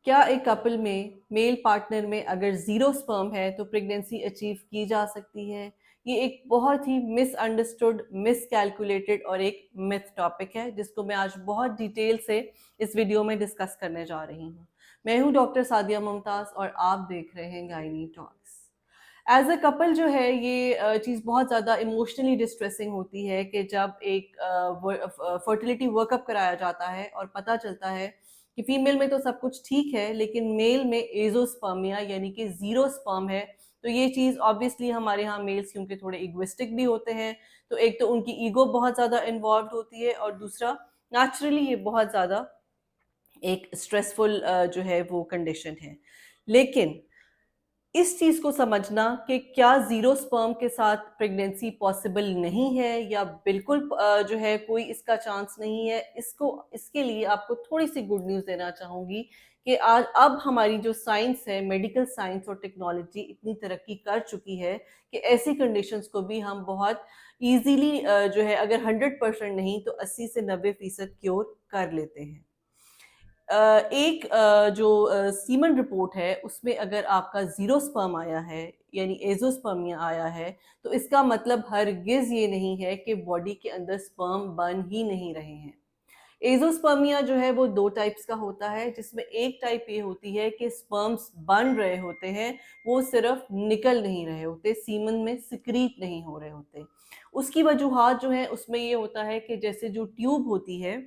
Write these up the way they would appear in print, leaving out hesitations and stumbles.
क्या एक कपल में मेल पार्टनर में अगर ज़ीरो स्पर्म है तो प्रेगनेंसी अचीव की जा सकती है? ये एक बहुत ही मिसअंडरस्टूड, मिसकैलकुलेटेड और एक मिथ टॉपिक है जिसको मैं आज बहुत डिटेल से इस वीडियो में डिस्कस करने जा रही हूँ। मैं हूँ डॉक्टर सादिया मुमताज़ और आप देख रहे हैं gynae talks. As a couple जो है ये चीज़ बहुत ज़्यादा इमोशनली डिस्ट्रेसिंग होती है कि जब एक फर्टिलिटी वर्कअप कराया जाता है और पता चलता है कि फीमेल में तो सब कुछ ठीक है लेकिन मेल में एज़ोस्पर्मिया यानी कि ज़ीरो स्पर्म है। तो ये चीज़ ऑब्वियसली हमारे यहाँ मेल्स क्योंकि थोड़े इगोइस्टिक भी होते हैं, तो एक तो उनकी ईगो बहुत ज़्यादा इन्वॉल्व्ड होती है और दूसरा नेचुरली ये बहुत ज़्यादा एक स्ट्रेसफुल जो है वो कंडीशन है। लेकिन इस चीज़ को समझना कि क्या ज़ीरो स्पर्म के साथ प्रेगनेंसी पॉसिबल नहीं है या बिल्कुल जो है कोई इसका चांस नहीं है, इसके लिए आपको थोड़ी-सी गुड न्यूज़ देना चाहूँगी कि आज अब हमारी जो साइंस है, मेडिकल साइंस और टेक्नोलॉजी इतनी तरक्की कर चुकी है कि ऐसी कंडीशंस को भी हम बहुत ईज़िली जो है अगर 100% नहीं तो 80 से 90% क्योर कर लेते हैं। एक जो सीमन रिपोर्ट है उसमें अगर आपका ज़ीरो स्पर्म आया है यानी एज़ोस्पर्मिया आया है, तो इसका मतलब हरगिज़ ये नहीं है कि बॉडी के अंदर स्पर्म बन ही नहीं रहे हैं। एज़ोस्पर्मिया जो है वो 2 टाइप्स का होता है, जिसमें एक टाइप ये होती है कि स्पर्म्स बन रहे होते हैं, वो सिर्फ़ निकल नहीं रहे होते, सीमन में सिक्रीट नहीं हो रहे होते। उसकी वजूहात जो हैं उसमें ये होता है कि जैसे जो ट्यूब होती है,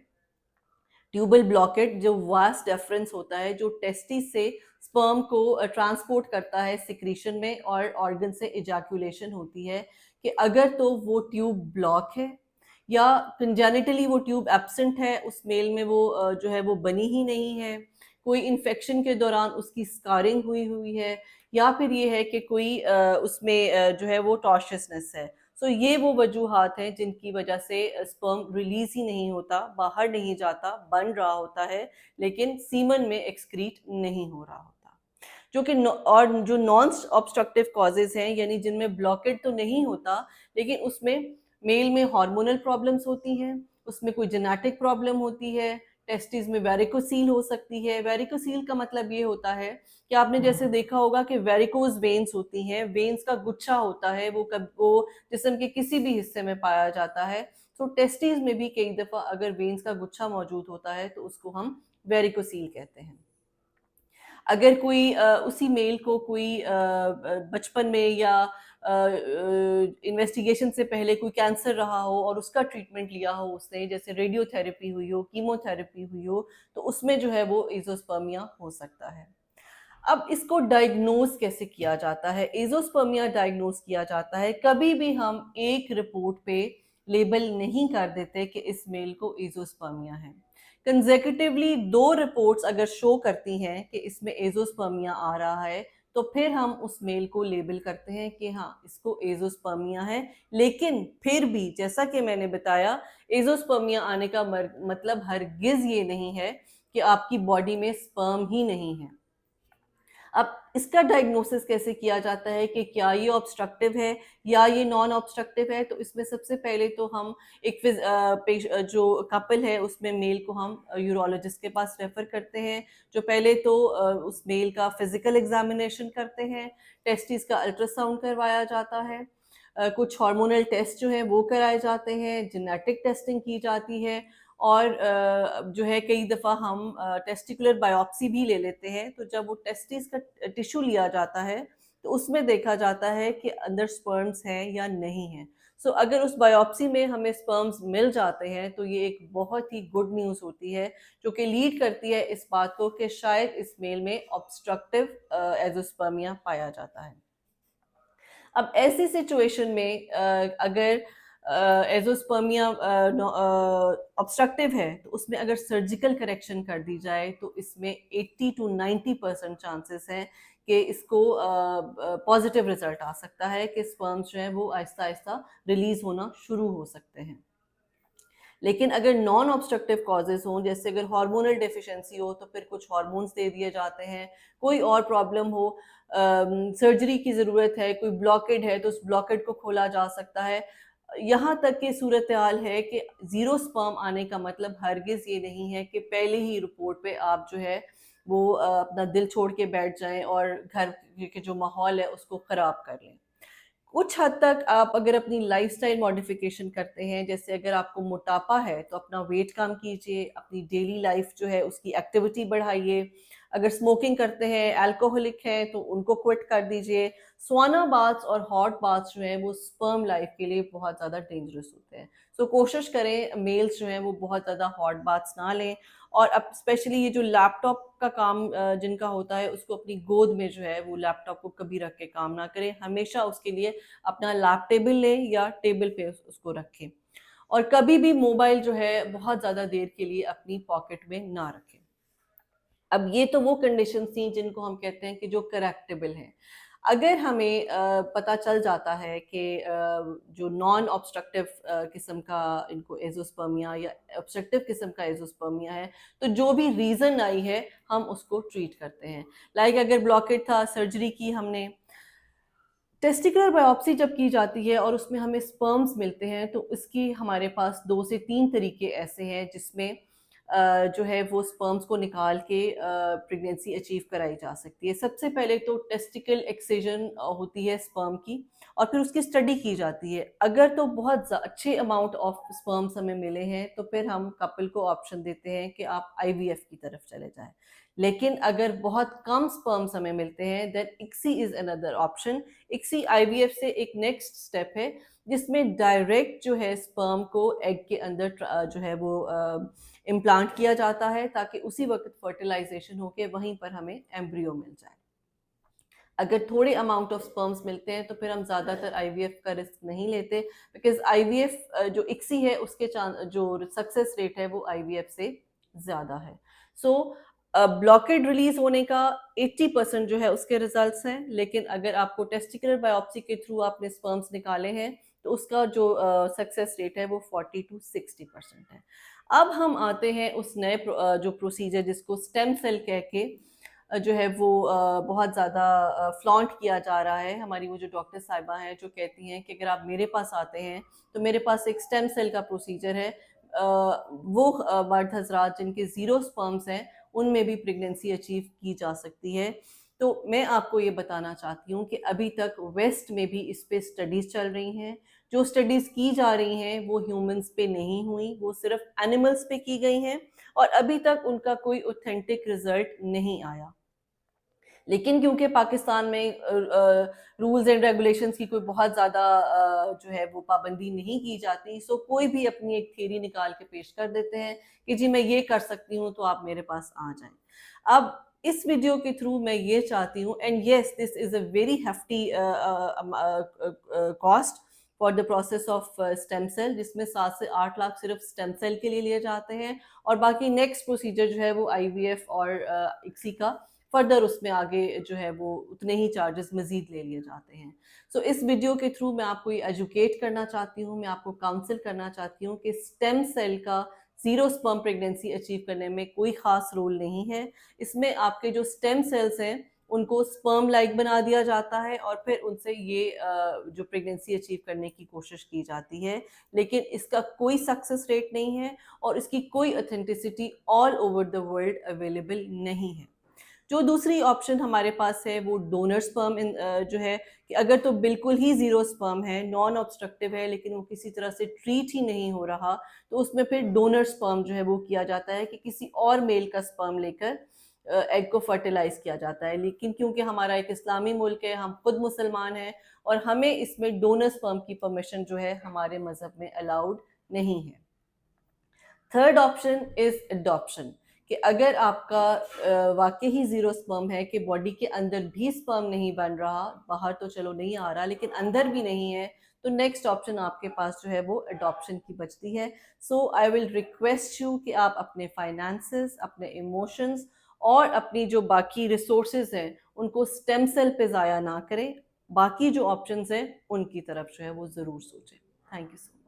ट्यूबल ब्लॉकेट जो वास्ट डिफरेंस होता है जो टेस्टिस से स्पर्म को ट्रांसपोर्ट करता है सिक्रीशन में और ऑर्गन से इजैकुलेशन होती है कि अगर तो वो ट्यूब ब्लॉक है या कंजेनिटली वो ट्यूब एब्सेंट है, उस मेल में वो जो है वो बनी ही नहीं है, कोई इन्फेक्शन के दौरान उसकी स्कारिंग हुई हुई है या फिर ये है कि कोई उसमें जो है वो टॉर्शियसनेस है। सो ये वो वजूहात हैं जिनकी वजह से स्पर्म रिलीज़ ही नहीं होता, बाहर नहीं जाता, बन रहा होता है, लेकिन सीमन में एक्सक्रीट नहीं हो रहा होता। जो कि नो और जो नॉन ऑब्स्ट्रक्टिव कॉज़ेज़ हैं, यानी जिनमें ब्लॉकेट तो नहीं होता, लेकिन उसमें मेल में हार्मोनल प्रॉब्लम्स होती हैं, उसमें कोई जेनेटिक प्रॉब्लम होती है, टेस्टिस में वेरिकोसील हो सकती है। वेरिकोसील का मतलब ये होता है कि आपने जैसे देखा होगा कि वेरिकोज़ वेन्स होती हैं, वेन्स का गुच्छा होता है, वो जिस्म के किसी भी हिस्से में पाया जाता है। तो टेस्टिस में भी कई दफ़ा अगर वेन्स का गुच्छा मौजूद होता है, तो उसको हम वेरिकोसील कहते हैं। अगर कोई उसी मेल को कोई बचपन में या इन्वेस्टिगेशन से पहले कोई कैंसर रहा हो और उसका ट्रीटमेंट लिया हो उसने, जैसे रेडियोथेरेपी हुई हो, कीमोथेरेपी हुई हो, तो उसमें जो है वो एज़ोस्पर्मिया हो सकता है। अब इसको डायग्नोज़ कैसे किया जाता है? एज़ोस्पर्मिया डायग्नोज़ किया जाता है, कभी भी हम एक रिपोर्ट पे लेबल नहीं कर देते कि इस मेल को एज़ोस्पर्मिया है। कंसेक्युटिवली 2 रिपोर्ट्स अगर शो करती हैं कि इसमें एज़ोस्पर्मिया आ रहा है, तो फिर हम उस मेल को लेबल करते हैं कि हाँ, इसको एज़ोस्पर्मिया है। लेकिन फिर भी जैसा कि मैंने बताया, एज़ोस्पर्मिया आने का मतलब हरगिज़ ये नहीं है कि आपकी बॉडी में स्पर्म ही नहीं है। अब इसका डायग्नोसिस कैसे किया जाता है कि क्या ये ऑब्स्ट्रक्टिव है या ये नॉन ऑब्स्ट्रक्टिव है? तो इसमें सबसे पहले तो हम एक जो कपल है उसमें मेल को हम यूरोलॉजिस्ट के पास रेफ़र करते हैं, जो पहले तो उस मेल का फिज़िकल एग्ज़ामिनेशन करते हैं, टेस्टिस का अल्ट्रासाउंड करवाया जाता है, कुछ हार्मोनल टेस्ट जो हैं वो कराए जाते हैं, जेनेटिक टेस्टिंग की जाती है और जो है कई दफ़ा हम टेस्टिकुलर बायोप्सी भी ले लेते हैं, तो जब वो टेस्टिस का टिश्यू लिया जाता है, तो उसमें देखा जाता है कि अंदर स्पर्म्स हैं या नहीं हैं। सो अगर उस बायोप्सी में हमें स्पर्म्स मिल जाते हैं, तो ये एक बहुत ही गुड न्यूज़ होती है, जो कि लीड करती है इस बात को कि शायद इस मेल में ऑब्स्ट्रक्टिव एज़ोस्पर्मिया पाया जाता है। अब ऐसी सिचुएशन में अगर एज़ोस्पर्मिया ऑब्स्ट्रक्टिव है, तो उसमें अगर सर्जिकल करेक्शन कर दी जाए, तो इसमें 80 टू 90% चांसेस हैं कि इसको पॉज़िटिव रिज़ल्ट आ सकता है कि स्पर्म्स जो हैं, वो आहिस्ता-आहिस्ता रिलीज़ होना शुरू हो सकते हैं। लेकिन अगर नॉन ऑब्स्ट्रक्टिव कॉजेज़ हों, जैसे अगर हार्मोनल डेफिशिएंसी हो, तो फिर कुछ हार्मोन्स दे दिए जाते हैं, कोई और प्रॉब्लम हो, सर्जरी की ज़रूरत है, कोई ब्लॉकेड है, तो उस ब्लॉकेड को खोला जा सकता है। यहाँ तक की सूरत-ए-हाल है कि ज़ीरो स्पर्म आने का मतलब हरगिज़ ये नहीं है कि पहले ही रिपोर्ट पे आप जो है, वो अपना दिल छोड़ के बैठ जाएं और घर के जो माहौल है उसको ख़राब कर लें। कुछ हद तक आप अगर अपनी लाइफ़स्टाइल मॉडिफ़िकेशन करते हैं, जैसे अगर आपको मोटापा है तो अपना वेट कम कीजिए, अपनी डेली लाइफ़ जो है उसकी एक्टिविटी बढ़ाइए। अगर स्मोकिंग करते हैं, अल्कोहलिक हैं तो उनको क्विट कर दीजिए। सौना बाथ्स और हॉट बाथ्स जो हैं वो स्पर्म लाइफ़ के लिए बहुत ज़्यादा डेंजरस होते हैं। सो कोशिश करें मेल्स जो हैं वो बहुत ज़्यादा हॉट बाथ्स ना लें, और अब स्पेशली ये जो लैपटॉप का काम जिनका होता है उसको अपनी गोद में जो है वो लैपटॉप को कभी रख के काम ना करें। हमेशा उसके लिए अपना लैप टेबल लें या टेबल पे उसको रखें, और कभी भी मोबाइल जो है बहुत ज़्यादा देर के लिए अपनी पॉकेट में ना रखें। अब ये तो वो कंडीशंस थी जिनको हम कहते हैं कि जो करेक्टेबल हैं। अगर हमें पता चल जाता है कि जो नॉन ऑब्स्ट्रक्टिव किस्म का इनको एज़ोस्पर्मिया या ऑब्स्ट्रक्टिव किस्म का एज़ोस्पर्मिया है, तो जो भी रीज़न आई है, हम उसको ट्रीट करते हैं। लाइक अगर ब्लॉकेट था, सर्जरी की हमने। टेस्टिकुलर बायोप्सी जब की जाती है और उसमें हमें स्पर्म्स मिलते हैं, तो इसकी हमारे पास 2 से 3 तरीके ऐसे हैं जिसमें जो है वो स्पर्म्स को निकाल के प्रेगनेंसी अचीव कराई जा सकती है। सबसे पहले तो टेस्टिकल एक्सिजन होती है स्पर्म की, और फिर उसकी स्टडी की जाती है। अगर तो बहुत अच्छे अमाउंट ऑफ स्पर्म्स हमें मिले हैं, तो फिर हम कपल को ऑप्शन देते हैं कि आप आईवीएफ की तरफ चले जाएँ। लेकिन अगर बहुत कम स्पर्म्स हमें मिलते हैं, then ICSI is another option. ICSI IVF से एक नेक्स्ट स्टेप है जिसमें डायरेक्ट जो है स्पर्म को एग के अंदर जो है वो इम्प्लांट किया जाता है, ताकि उसी वक्त फर्टिलाइजेशन होके वहीं पर हमें एम्ब्रियो मिल जाए। अगर थोड़े अमाउंट ऑफ स्पर्म्स मिलते हैं तो फिर हम ज़्यादातर आईवीएफ का रिस्क नहीं लेते, बिकॉज आईवीएफ जो इक्सी है उसके जो सक्सेस रेट है वो आईवीएफ से ज़्यादा है। सो ब्लॉकेड रिलीज होने का 80% जो है उसके रिजल्ट्स हैं, लेकिन अगर आपको टेस्टिकुलर बायोप्सी के थ्रू आपने स्पर्म्स निकाले हैं तो उसका जो सक्सेस रेट है वो 40 to 60% है। अब हम आते हैं उस नए जो प्रोसीजर जिसको स्टेम सेल कह के जो है वो बहुत ज़्यादा फ्लॉन्ट किया जा रहा है। हमारी वो जो डॉक्टर साहिबा हैं जो कहती हैं कि अगर आप मेरे पास आते हैं तो मेरे पास एक स्टेम सेल का प्रोसीजर है। वो मर्द हज़रात जिनके ज़ीरो स्पर्म्स हैं उनमें भी प्रेगनेंसी अचीव की जा सकती है। तो मैं आपको ये बताना चाहती हूँ कि अभी तक वेस्ट में भी इस पे स्टडीज़ चल रही हैं। जो स्टडीज़ की जा रही हैं वो ह्यूमन्स पे नहीं हुई, वो सिर्फ़ एनिमल्स पे की गई हैं, और अभी तक उनका कोई ऑथेंटिक रिज़ल्ट नहीं आया। लेकिन क्योंकि पाकिस्तान में रूल्स एंड रेगुलेशंस की कोई बहुत ज़्यादा जो है वो पाबंदी नहीं की जाती, सो कोई भी अपनी एक थ्योरी निकाल के पेश कर देते हैं कि जी मैं ये कर सकती हूँ तो आप मेरे पास आ जाएं। अब इस वीडियो के थ्रू मैं ये चाहती हूँ, and yes this is a very hefty cost for the process of stem cell, जिसमें 7 से 8 लाख सिर्फ स्टेम सेल के लिए लिए जाते हैं, और बाकी नेक्स्ट प्रोसीजर जो है वो आईवीएफ और इक्सी का फर्दर उसमें आगे जो है वो उतने ही चार्जेस मज़ीद ले लिए जाते हैं। सो इस वीडियो के थ्रू मैं आपको ये एजुकेट करना चाहती हूँ, मैं आपको काउंसिल करना चाहती हूँ कि स्टेम सेल का ज़ीरो स्पर्म प्रेगनेंसी अचीव करने में कोई ख़ास रोल नहीं है। इसमें आपके जो स्टेम सेल्स हैं उनको स्पर्म लाइक बना दिया जाता है और फिर उनसे ये जो प्रेगनेंसी अचीव करने की कोशिश की जाती है। लेकिन इसका कोई सक्सेस रेट नहीं है और इसकी कोई authenticity all over the world available नहीं है। जो दूसरी ऑप्शन हमारे पास है वो डोनर स्पर्म जो है कि अगर तो बिल्कुल ही ज़ीरो स्पर्म है, नॉन ऑब्स्ट्रक्टिव है, लेकिन वो किसी तरह से ट्रीट ही नहीं हो रहा, तो उसमें फिर डोनर स्पर्म जो है वो किया जाता है कि किसी और मेल का स्पर्म लेकर एग को फर्टिलाइज किया जाता है। लेकिन क्योंकि हमारा एक इस्लामी मुल्क है, हम खुद मुसलमान हैं, और हमें इसमें डोनर स्पर्म की परमिशन जो है हमारे मज़हब में अलाउड नहीं है। थर्ड ऑप्शन इज़ अडॉप्शन, कि अगर आपका वाकई ही ज़ीरो स्पर्म है कि बॉडी के अंदर भी स्पर्म नहीं बन रहा, बाहर तो चलो नहीं आ रहा लेकिन अंदर भी नहीं है, तो नेक्स्ट ऑप्शन आपके पास जो है वो अडॉप्शन की बचती है। सो आई विल रिक्वेस्ट यू कि आप अपने फाइनेंसेस, अपने इमोशंस और अपनी जो बाकी रिसोर्सेज हैं उनको स्टेम सेल पे ज़ाया ना करें। बाकी जो ऑप्शंस हैं उनकी तरफ जो है वो ज़रूर सोचें। Thank you so much.